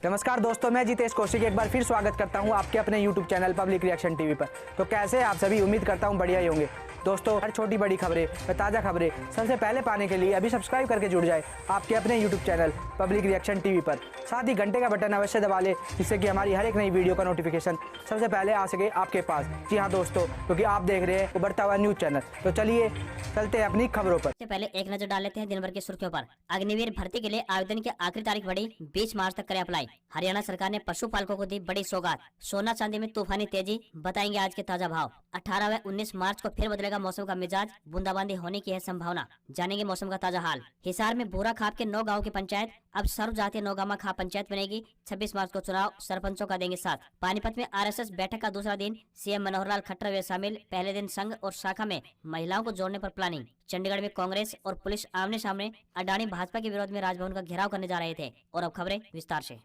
नमस्कार दोस्तों, मैं जितेश कौशिक एक बार फिर स्वागत करता हूं आपके अपने YouTube channel public reaction TV पर। तो कैसे आप सभी, उम्मीद करता हूं बढ़िया ही होंगे। दोस्तों, हर छोटी बड़ी खबरें व ताज़ा खबरें सबसे पहले पाने के लिए अभी सब्सक्राइब करके जुड़ जाए आपके अपने YouTube channel public reaction TV पर। साथ ही घंटे का बटन अवश्य दबा लें, जिससे कि हमारी हर एक नई वीडियो का नोटिफिकेशन सबसे पहले आ सके आपके पास। जी हाँ दोस्तों, क्योंकि आप देख रहे हैं उभरता हुआ न्यूज चैनल। तो चलिए चलते हैं अपनी खबरों पर। सबसे पहले एक नजर डाल लेते हैं दिन भर की सुर्खियों पर। अग्निवीर भर्ती के लिए आवेदन की आखिरी तारीख बढ़ी, 20 मार्च तक करें अप्लाई। हरियाणा सरकार ने पशुपालकों को दी बड़ी सौगात। सोना चांदी में तूफानी तेजी, बताएंगे आज के ताजा भाव। 18 व 19 मार्च को फिर बदलेगा मौसम का मिजाज, बूंदाबांदी होने की है संभावना। जानेंगे मौसम का ताजा हाल। हिसार में भूरा खाप के 9 गाँव की पंचायत अब सर्व जातीय नौगामा खाप पंचायत बनेगी। 26 मार्च को चुनाव, सरपंचों का देंगे साथ। पानीपत में RSS बैठक का दूसरा दिन, CM मनोहर लाल खट्टर हुए शामिल। पहले दिन संघ और शाखा में महिलाओं को जोड़ने पर प्लानिंग। चंडीगढ़ में कांग्रेस और पुलिस आमने सामने, अडानी भाजपा के विरोध में राजभवन का घेराव करने जा रहे थे। और अब खबरें विस्तार से।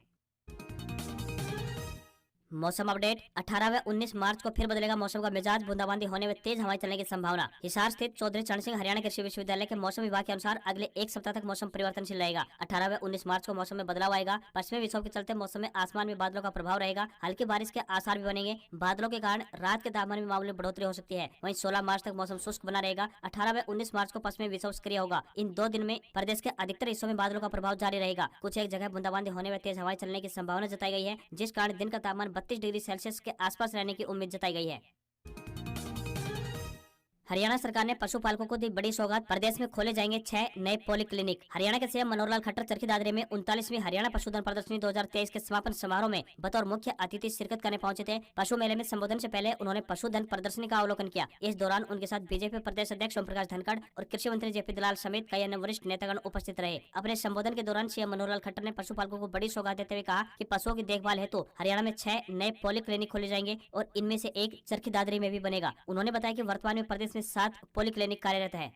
मौसम अपडेट। 18 व 19 मार्च को फिर बदलेगा मौसम का मिजाज, बूंदाबांदी होने में तेज हवाएं चलने की संभावना। हिसार स्थित चौधरी चरण सिंह हरियाणा कृषि विश्वविद्यालय के मौसम विभाग के अनुसार अगले एक सप्ताह तक मौसम परिवर्तनशील रहेगा। 18 व 19 मार्च को मौसम में बदलाव आएगा। पश्चिमी विक्षोभ के चलते मौसम में आसमान में बादलों का प्रभाव रहेगा। हल्की बारिश के आसार भी बनेंगे। बादलों के कारण रात के तापमान में मामूली बढ़ोतरी हो सकती है। वहीं 16 मार्च तक मौसम शुष्क बना रहेगा। 18 व 19 मार्च को पश्चिमी विक्षोभ सक्रिय होगा। इन 2 दिन में प्रदेश के अधिकतर हिस्सों में बादलों का प्रभाव जारी रहेगा। कुछ एक जगह बूंदाबांदी होने में तेज हवाएं चलने की संभावना जताई गई है, जिस कारण दिन का तापमान 32 डिग्री सेल्सियस के आसपास रहने की उम्मीद जताई गई है। हरियाणा सरकार ने पशुपालकों को दी बड़ी सौगात। प्रदेश में खोले जाएंगे 6 नए पॉलीक्लिनिक। हरियाणा के CM मनोहर लाल खट्टर चरखी दादरी में 39वीं हरियाणा पशुधन प्रदर्शनी 2023 के समापन समारोह में बतौर मुख्य अतिथि शिरकत करने पहुंचे थे। पशु मेले में संबोधन से पहले उन्होंने पशुधन प्रदर्शनी का अवलोकन किया। इस दौरान उनके साथ बीजेपी प्रदेश अध्यक्ष ओम प्रकाश धनखड़ और कृषि मंत्री JP दलाल समेत कई अन्य वरिष्ठ नेतागण उपस्थित रहे। अपने संबोधन के दौरान CM मनोहर लाल खट्टर ने पशुपालकों को बड़ी सौगात देते हुए कहा कि पशुओं की देखभाल हेतु हरियाणा में 6 नए पॉलीक्लिनिक खोले जाएंगे और इनमें से एक चरखी दादरी में भी बनेगा। उन्होंने बताया कि वर्तमान में प्रदेश में 7 पॉलीक्लिनिक कार्यरत है।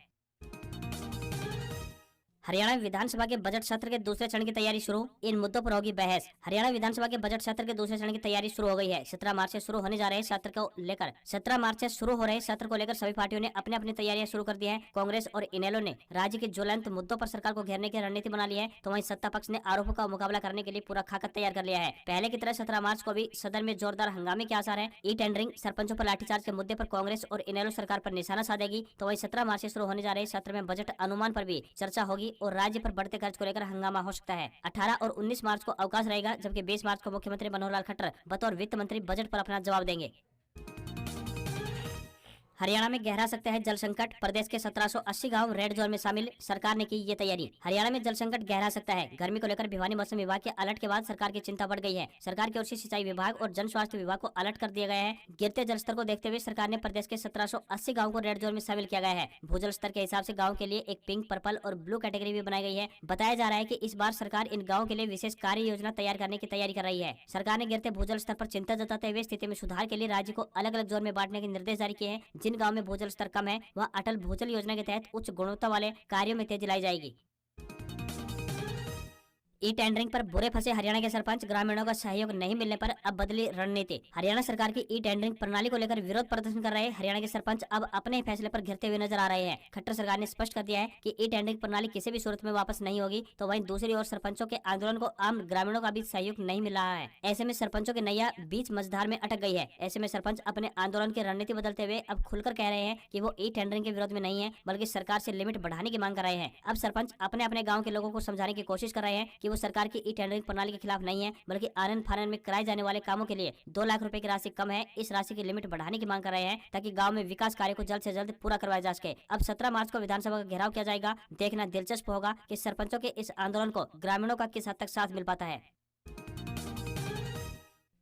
हरियाणा विधानसभा के बजट सत्र के दूसरे चरण की तैयारी शुरू, इन मुद्दों पर होगी बहस। हरियाणा विधानसभा के बजट सत्र के दूसरे चरण की तैयारी शुरू हो गई है। 17 मार्च से शुरू होने जा रहे सत्र को लेकर 17 मार्च से शुरू हो रहे सत्र को लेकर सभी पार्टियों ने अपनी अपनी तैयारियां शुरू कर दी है। कांग्रेस और इनेलो ने राज्य के ज्वलंत मुद्दों पर सरकार को घेरने की रणनीति बना ली है, तो वहीं सत्ता पक्ष ने आरोपों का मुकाबला करने के लिए पूरा खाका तैयार कर लिया है। पहले की तरह 17 मार्च को भी सदन में जोरदार हंगामे के आसार है। ई टेंडरिंग, सरपंचों पर लाठीचार्ज के मुद्दे पर कांग्रेस और इनेलो सरकार पर निशाना साधेगी, तो वहीं 17 मार्च से शुरू होने जा रहे सत्र में बजट अनुमान पर भी चर्चा होगी और राज्य पर बढ़ते खर्च को लेकर हंगामा हो सकता है। 18 और 19 मार्च को अवकाश रहेगा, जबकि 20 मार्च को मुख्यमंत्री मनोहर लाल खट्टर बतौर वित्त मंत्री बजट पर अपना जवाब देंगे। हरियाणा में गहरा सकता है जल संकट, प्रदेश के 1780 गांव रेड जोन में शामिल, सरकार ने की ये तैयारी। हरियाणा में जल संकट गहरा सकता है। गर्मी को लेकर भिवानी मौसम विभाग के अलर्ट के बाद सरकार की चिंता बढ़ गई है। सरकार की ओर से सिंचाई विभाग और जन स्वास्थ्य विभाग को अलर्ट कर दिया गया है। गिरते जल स्तर को देखते हुए सरकार ने प्रदेश के 1780 गाँव को रेड जोन में शामिल किया गया है। भूजल स्तर के हिसाब से गाँव के लिए एक पिंक, पर्पल और ब्लू कैटेगरी भी बनाई गई है। बताया जा रहा है कि इस बार सरकार इन गाँव के लिए विशेष कार्य योजना तैयार करने की तैयारी कर रही है। सरकार ने गिरते भूजल स्तर पर चिंता जताते हुए स्थिति में सुधार के लिए राज्य को अलग अलग जोन में बांटने के निर्देश जारी किए हैं। जिन गाँव में भूजल कम है, वह अटल भूजल योजना के तहत उच्च गुणवत्ता वाले कार्यों में तेजी लाई जाएगी। ई टेंडरिंग पर बुरे फंसे हरियाणा के सरपंच, ग्रामीणों का सहयोग नहीं मिलने पर अब बदली रणनीति। हरियाणा सरकार की ई टेंडरिंग प्रणाली को लेकर विरोध प्रदर्शन कर रहे हरियाणा के सरपंच अब अपने फैसले पर घिरते हुए नजर आ रहे हैं। खट्टर सरकार ने स्पष्ट कर दिया है कि ई टेंडरिंग प्रणाली किसी भी सूरत में वापस नहीं होगी, तो वहीं दूसरी ओर सरपंचों के आंदोलन को आम ग्रामीणों का भी सहयोग नहीं मिल रहा है। ऐसे में सरपंचों की नैया बीच मझधार में अटक गई है। ऐसे में सरपंच अपने आंदोलन की रणनीति बदलते हुए अब खुलकर कह रहे हैं कि वो ई टेंडरिंग के विरोध में नहीं है, बल्कि सरकार से लिमिट बढ़ाने की मांग कर रहे हैं। अब सरपंच अपने अपने गाँव के लोगों को समझाने की कोशिश कर रहे हैं कि वो सरकार की ई टेंडरिंग प्रणाली के खिलाफ नहीं है, बल्कि आनन फानन में कराए जाने वाले कामों के लिए 2 लाख रुपए की राशि कम है, इस राशि की लिमिट बढ़ाने की मांग कर रहे हैं, ताकि गांव में विकास कार्य को जल्द से जल्द पूरा करवाया जा सके। अब 17 मार्च को विधानसभा का घेराव किया जाएगा। देखना दिलचस्प होगा कि सरपंचों के इस आंदोलन को ग्रामीणों का किस हद तक साथ मिल पाता है।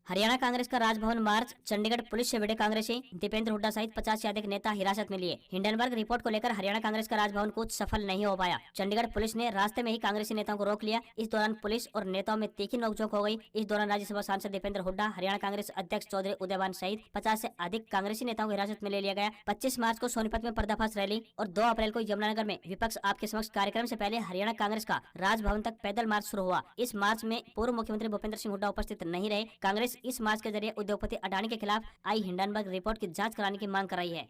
हरियाणा कांग्रेस का राजभवन मार्च, चंडीगढ़ पुलिस से भिड़े कांग्रेसी, दीपेंद्र हुड्डा सहित 50 से अधिक नेता हिरासत में लिए। हिंडनबर्ग रिपोर्ट को लेकर हरियाणा कांग्रेस का राजभवन कुछ सफल नहीं हो पाया। चंडीगढ़ पुलिस ने रास्ते में ही कांग्रेसी नेताओं को रोक लिया। इस दौरान पुलिस और नेताओं में तीखी नोकझोंक हो गई। इस दौरान राज्यसभा सांसद दीपेंद्र हुड्डा, हरियाणा कांग्रेस अध्यक्ष चौधरी उदयभान सहित 50 से अधिक कांग्रेसी नेताओं को हिरासत में ले लिया गया। 25 मार्च को सोनीपत में पर्दाफाश रैली और 2 अप्रैल को यमुनानगर में विपक्ष आपके समक्ष कार्यक्रम से पहले हरियाणा कांग्रेस का राजभवन तक पैदल मार्च शुरू हुआ। इस मार्च में पूर्व मुख्यमंत्री भूपेंद्र सिंह हुड्डा उपस्थित नहीं रहे। कांग्रेस इस मार्च के जरिए उद्योगपति अडानी के खिलाफ आई हिंडनबर्ग रिपोर्ट की जांच कराने की मांग कर रही है।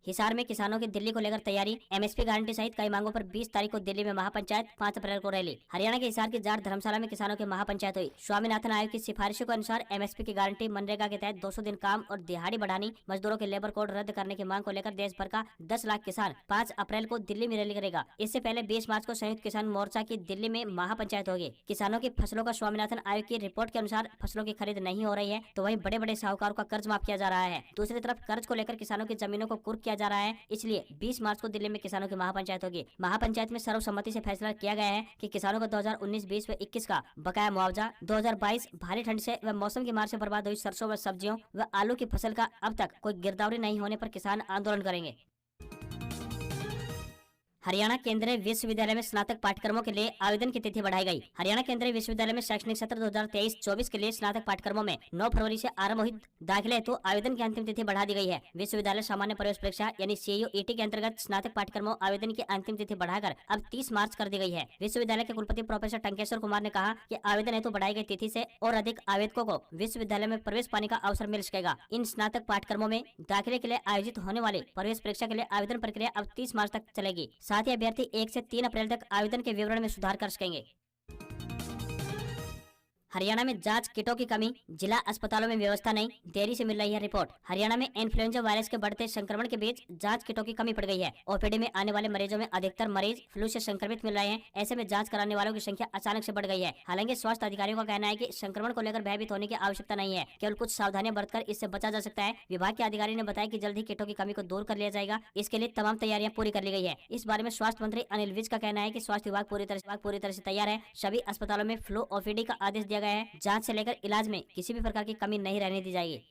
हिसार में किसानों की दिल्ली को लेकर तैयारी, एमएसपी गारंटी सहित कई मांगों पर 20 तारीख को दिल्ली में महापंचायत, 5 अप्रैल को रैली। हरियाणा के हिसार की जाट धर्मशाला में किसानों की महापंचायत हुई। स्वामीनाथन आयोग की सिफारिशों के अनुसार एमएसपी की गारंटी, मनरेगा के तहत 200 दिन काम और दिहाड़ी बढ़ानी, मजदूरों के लेबर कोड रद्द करने की मांग को लेकर देश भर का 10 लाख किसान 5 अप्रैल को दिल्ली में रैली करेगा। इससे पहले 20 मार्च को संयुक्त किसान मोर्चा की दिल्ली में महापंचायत होगी। किसानों की फसलों का स्वामीनाथन आयोग की रिपोर्ट के अनुसार फसलों की खरीद नहीं हो रही है, तो वहीं बड़े बड़े साहूकारों का कर्ज माफ किया जा रहा है। दूसरी तरफ कर्ज को लेकर किसानों की जमीनों को कुर्क किया जा रहा है। इसलिए 20 मार्च को दिल्ली में किसानों की महापंचायत होगी। महापंचायत में सर्वसम्मति से फैसला किया गया है कि किसानों को 2019-20 व 21 का बकाया मुआवजा, 2022 भारी ठंड से व मौसम की मार से बर्बाद हुई सरसों व सब्जियों व आलू की फसल का अब तक कोई गिरदावरी नहीं होने पर किसान आंदोलन करेंगे। हरियाणा केंद्रीय विश्वविद्यालय में स्नातक पाठ्यक्रमों के लिए आवेदन की तिथि बढ़ाई गई। हरियाणा केंद्रीय विश्वविद्यालय में शैक्षणिक सत्र 2023-24 के लिए स्नातक पाठ्यक्रमों में 9 फरवरी से आरंभ हुई दाखिले हेतु आवेदन की अंतिम तिथि बढ़ा दी गई है। विश्वविद्यालय सामान्य प्रवेश परीक्षा यानी CUET के अंतर्गत स्नातक पाठ्यक्रमों आवेदन की अंतिम तिथि बढ़ाकर अब 30 मार्च कर दी गई है। विश्वविद्यालय के कुलपति प्रोफेसर टंकेश्वर कुमार ने कहा कि आवेदन हेतु बढ़ाई गई तिथि से और अधिक आवेदकों को विश्वविद्यालय में प्रवेश पाने का अवसर मिल सकेगा। इन स्नातक पाठ्यक्रमों में दाखिले के लिए आयोजित होने वाली प्रवेश परीक्षा के लिए आवेदन प्रक्रिया अब 30 मार्च तक चलेगी। साथ ही अभ्यर्थी 1 से 3 अप्रैल तक आवेदन के विवरण में सुधार कर सकेंगे। हरियाणा में जांच किटों की कमी, जिला अस्पतालों में व्यवस्था नहीं, देरी से मिल रही है रिपोर्ट। हरियाणा में इन्फ्लुएंजा वायरस के बढ़ते संक्रमण के बीच जांच किटों की कमी पड़ गई है। ओपीडी में आने वाले मरीजों में अधिकतर मरीज फ्लू से संक्रमित मिल रहे हैं। ऐसे में जांच कराने वालों की संख्या अचानक से बढ़ गई है। हालांकि स्वास्थ्य अधिकारियों का कहना है कि संक्रमण को लेकर भयभीत होने की आवश्यकता नहीं है, केवल कुछ सावधानियां बरतकर इससे बचा जा सकता है। विभाग के अधिकारी ने बताया कि जल्द ही किटों की कमी को दूर कर लिया जाएगा। इसके लिए तमाम तैयारियां पूरी कर ली गई है। इस बारे में स्वास्थ्य मंत्री अनिल विज का कहना है कि स्वास्थ्य विभाग पूरी तरह से तैयार है। सभी अस्पतालों में फ्लू ओपीडी का आदेश दिया गया है। जांच से लेकर इलाज में किसी भी प्रकार की कमी नहीं रहने दी जाएगी।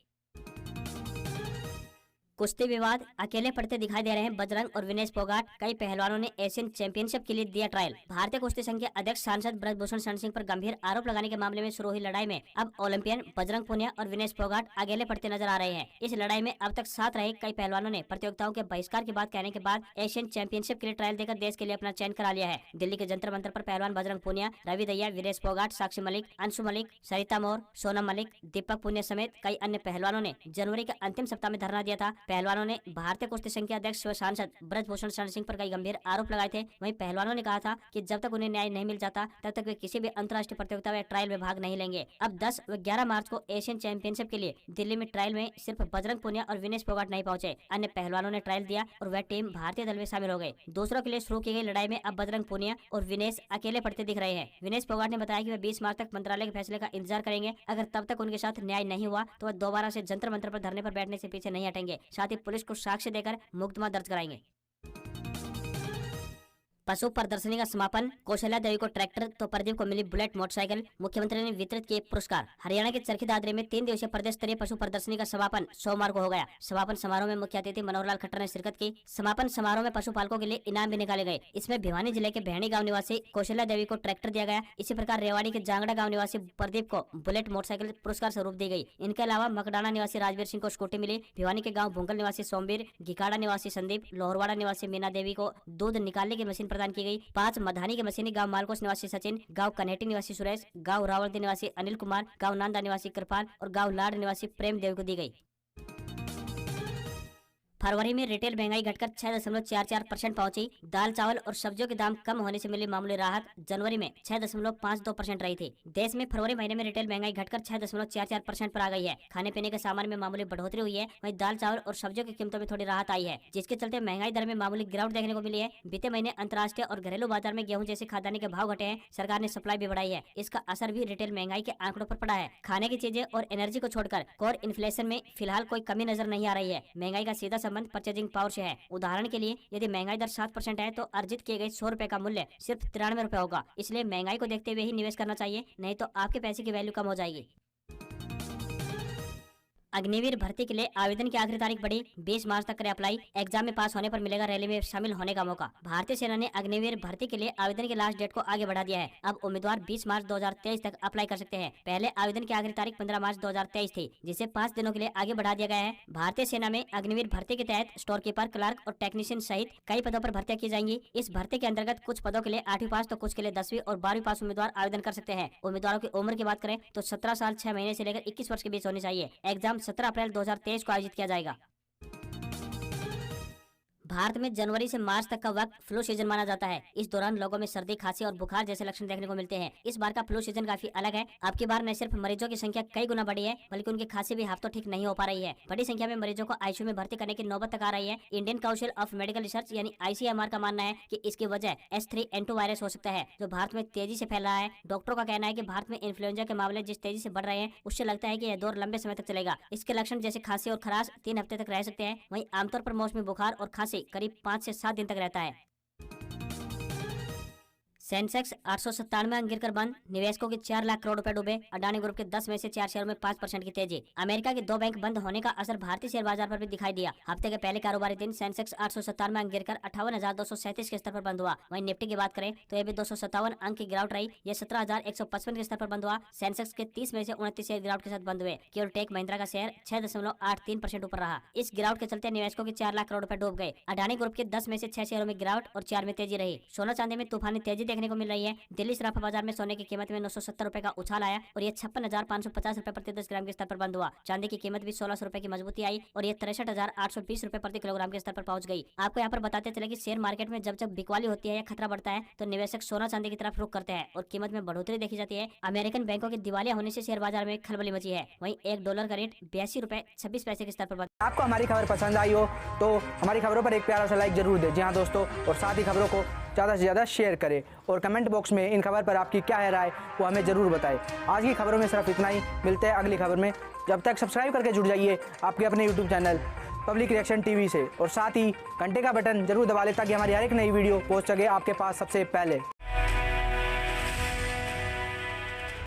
कुश्ती विवाद, अकेले पड़ते दिखाई दे रहे हैं बजरंग और विनेश फोगाट। कई पहलवानों ने एशियन चैंपियनशिप के लिए दिया ट्रायल। भारतीय कुश्ती संघ के अध्यक्ष सांसद ब्रजभूषण शरण सिंह पर गंभीर आरोप लगाने के मामले में शुरू हुई लड़ाई में अब ओलंपियन बजरंग पुनिया और विनेश फोगाट अकेले पड़ते नजर आ रहे हैं। इस लड़ाई में अब तक साथ रहे कई पहलवानों ने प्रतियोगिताओं के बहिष्कार की बात कहने के बाद एशियन चैंपियनशिप के लिए ट्रायल देकर देश के लिए अपना चयन करा लिया है। दिल्ली के जंतर मंतर पर पहलवान बजरंग पुनिया, रवि दहिया, विनेश फोगाट, साक्षी मलिक, अंशु मलिक, सरिता मोर, सोनम मलिक, दीपक पुनिया समेत कई अन्य पहलवानों ने जनवरी के अंतिम सप्ताह में धरना दिया था। पहलवानों ने भारतीय कुश्ती संघ के अध्यक्ष व सांसद ब्रजभूषण शरण सिंह पर कई गंभीर आरोप लगाए थे। वहीं पहलवानों ने कहा था कि जब तक उन्हें न्याय नहीं मिल जाता तब तक वे किसी भी अंतर्राष्ट्रीय प्रतियोगिता व ट्रायल में भाग नहीं लेंगे। अब 10 व 11 मार्च को एशियन चैंपियनशिप के लिए दिल्ली में ट्रायल में सिर्फ बजरंग पुनिया और विनेश फोगाट नहीं पहुंचे। अन्य पहलवानों ने ट्रायल दिया और वह टीम भारतीय दल में शामिल हो गए। दूसरों के लिए शुरू की गई लड़ाई में अब बजरंग पुनिया और विनेश अकेले पड़ते दिख रहे हैं। विनेश फोगाट ने बताया कि वे 20 मार्च तक मंत्रालय के फैसले का इंतजार करेंगे। अगर तब तक उनके साथ न्याय नहीं हुआ तो वह दोबारा से जंतर मंतर पर धरने पर बैठने से पीछे नहीं हटेंगे। साथ ही पुलिस को साक्ष्य देकर मुकदमा दर्ज कराएंगे। पशु प्रदर्शनी का समापन, कौशल्या देवी को ट्रैक्टर तो प्रदीप को मिली बुलेट मोटरसाइकिल। मुख्यमंत्री ने वितरित किए पुरस्कार। हरियाणा के चरखी दादरी में 3 दिवसीय प्रदेश स्तरीय पशु प्रदर्शनी का समापन सोमवार को हो गया। समापन समारोह में मुख्य अतिथि मनोहर लाल खट्टर ने शिरकत की। समापन समारोह में पशुपालकों के लिए इनाम भी निकाले गए। इसमें भिवानी जिले के भेड़ी गाँव निवासी कौशल्या देवी को ट्रैक्टर दिया गया। इसी प्रकार रेवाड़ी के जांगड़ा गाँव निवासी प्रदीप को बुलेट मोटरसाइकिल पुरस्कार स्वरूप दी गई। इनके अलावा मकडाना निवासी राजवीर सिंह को स्कूटी मिली। भिवानी के गाँव भूंगल निवासी सोमवीर, घिकाड़ा निवासी संदीप, लोहरवाड़ा निवासी मीना देवी को दूध निकालने की मशीन प्रदान की गई। 5 मधानी के मशीनी, गांव मालकोस निवासी सचिन, गांव कनेटी निवासी सुरेश, गांव रावलदी निवासी अनिल कुमार, गांव नांदा निवासी कृपाल और गांव लाड निवासी प्रेम देव को दी गई। फरवरी में रिटेल महंगाई घटकर 6.44% पहुंची। दाल, चावल और सब्जियों के दाम कम होने से मिली मामूली राहत जनवरी में 6.52% रही थी। देश में फरवरी महीने में रिटेल महंगाई घटकर 6.44% पर आ गई है। खाने पीने के सामान में मामूली बढ़ोतरी हुई है। वहीं दाल, चावल और सब्जियों की कीमतों में थोड़ी राहत आई है, जिसके चलते महंगाई दर में मामूली गिरावट देखने को मिली है। बीते महीने अंतर्राष्ट्रीय और घरेलू बाजार में गेहूं जैसे खाद्यान्न के भाव घटे हैं। सरकार ने सप्लाई भी बढ़ाई है। इसका असर भी रिटेल महंगाई के आंकड़ों पर पड़ा है। खाने की चीजें और एनर्जी को छोड़कर कोर इन्फ्लेशन में फिलहाल कोई कमी नजर नहीं आ रही है। महंगाई का सीधा संबंध परचेजिंग पावर से है। उदाहरण के लिए यदि महंगाई दर 7% है तो अर्जित किए गए 100 रुपए का मूल्य सिर्फ 93 रुपए होगा। इसलिए महंगाई को देखते हुए ही निवेश करना चाहिए, नहीं तो आपके पैसे की वैल्यू कम हो जाएगी। अग्निवीर भर्ती के लिए आवेदन की आखिरी तारीख बढ़ी, 20 मार्च तक करें अप्लाई। एग्जाम में पास होने पर मिलेगा रैली में शामिल होने का मौका। भारतीय सेना ने अग्निवीर भर्ती के लिए आवेदन की लास्ट डेट को आगे बढ़ा दिया है। अब उम्मीदवार 20 मार्च 2023 तक अप्लाई कर सकते हैं। पहले आवेदन की आखिरी तारीख 15 मार्च 2023 थी, जिसे 5 दिनों के लिए आगे बढ़ा दिया गया है। भारतीय सेना में अग्निवीर भर्ती के तहत स्टोर कीपर, क्लर्क और टेक्नीशियन सहित कई पदों पर भर्तियां की जाएंगी। इस भर्ती के अंतर्गत कुछ पदों के लिए 8वीं पास तो कुछ के लिए 10वीं और 12वीं पास उम्मीदवार आवेदन कर सकते हैं। उम्मीदवारों की उम्र की बात करें तो 17 साल 6 महीने से लेकर 21 वर्ष के बीच होनी चाहिए। एग्जाम 17 अप्रैल 2023 को आयोजित किया जाएगा। भारत में जनवरी से मार्च तक का वक्त फ्लू सीजन माना जाता है। इस दौरान लोगों में सर्दी, खांसी और बुखार जैसे लक्षण देखने को मिलते हैं। इस बार का फ्लू सीजन काफी अलग है। अब की बार न सिर्फ मरीजों की संख्या कई गुना बढ़ी है, बल्कि उनकी खांसी भी हफ्तों ठीक नहीं हो पा रही है। बड़ी संख्या में मरीजों को आईसीयू में भर्ती करने की नौबत तक आ रही है। Indian council of medical research यानी ICMR का मानना है कि इसकी वजह H3N2 वायरस हो सकता है, जो भारत में तेजी से फैल रहा है। डॉक्टरों का कहना है कि भारत में इन्फ्लुएंजा के मामले जिस तेजी से बढ़ रहे हैं, उससे लगता है कि यह दौर लंबे समय तक चलेगा। इसके लक्षण जैसे खांसी और खराश 3 हफ्ते तक रह सकते हैं। वहीं आमतौर पर मौसमी बुखार और खांसी करीब 5 से 7 दिन तक रहता है। सेंसेक्स 897 अंक गिरकर बंद, निवेशकों के 4 लाख करोड़ रुपए डूबे। अडानी ग्रुप के 10 में से 4 शेयरों में 5% की तेजी। अमेरिका के 2 बैंक बंद होने का असर भारतीय शेयर बाजार पर भी दिखाई दिया। हफ्ते के पहले कारोबारी दिन सेंसेक्स 897 अंक गिरकर 58,237 के स्तर पर बंद हुआ। वहीं निफ्टी की बात करें तो यह भी 257 अंक की गिरावट रही। यह 17,155 के स्तर पर बंद हुआ। सेंसेक्स के 30 में से 29 शेयर गिरावट के साथ बंद हुए। केवल टेक महिंद्रा का शेयर 6.83% ऊपर रहा। इस गिरावट के चलते निवेशकों के 4 लाख करोड़ रुपए डूब गए। अडानी ग्रुप के 10 में से 6 शेयरों में गिरावट और 4 में तेजी रही। सोना चांदी में तूफानी तेजी देखने को मिल रही है। दिल्ली सराफा बाजार में सोने की कीमत में 970 रुपए का उछाल आया और ये 56,550 रुपए प्रति 10 ग्राम के स्तर पर बंद हुआ। चांदी की कीमत भी 1600 रुपए की मजबूती आई और ये 63,820 रुपए प्रति किलोग्राम के स्तर पर पहुंच गई। आपको यहाँ पर बताते चले कि शेयर मार्केट में जब बिकवाली होती है या खतरा बढ़ता है तो निवेशक सोना चांदी की तरफ रुख करते हैं और कीमत में बढ़ोतरी देखी जाती है। अमेरिकन बैंकों के दिवालिया होने से शेयर बाजार में खलबली मची है। वहीं $1 का रेट 82 रुपए 26 पैसे के स्तर पर बंद। आपको हमारी खबर पसंद आई हो तो हमारी खबरों पर एक प्यारा सा लाइक जरूर दें। जी हाँ दोस्तों, और साथ ही खबरों को ज़्यादा से ज़्यादा शेयर करें और कमेंट बॉक्स में इन खबर पर आपकी क्या है राय वो हमें ज़रूर बताएं। आज की खबरों में सिर्फ इतना ही, मिलते हैं अगली खबर में। जब तक सब्सक्राइब करके जुड़ जाइए आपके अपने YouTube channel public reaction TV से, और साथ ही घंटे का बटन जरूर दबा लें ताकि हमारी हर एक नई वीडियो पहुंच सके आपके पास सबसे पहले।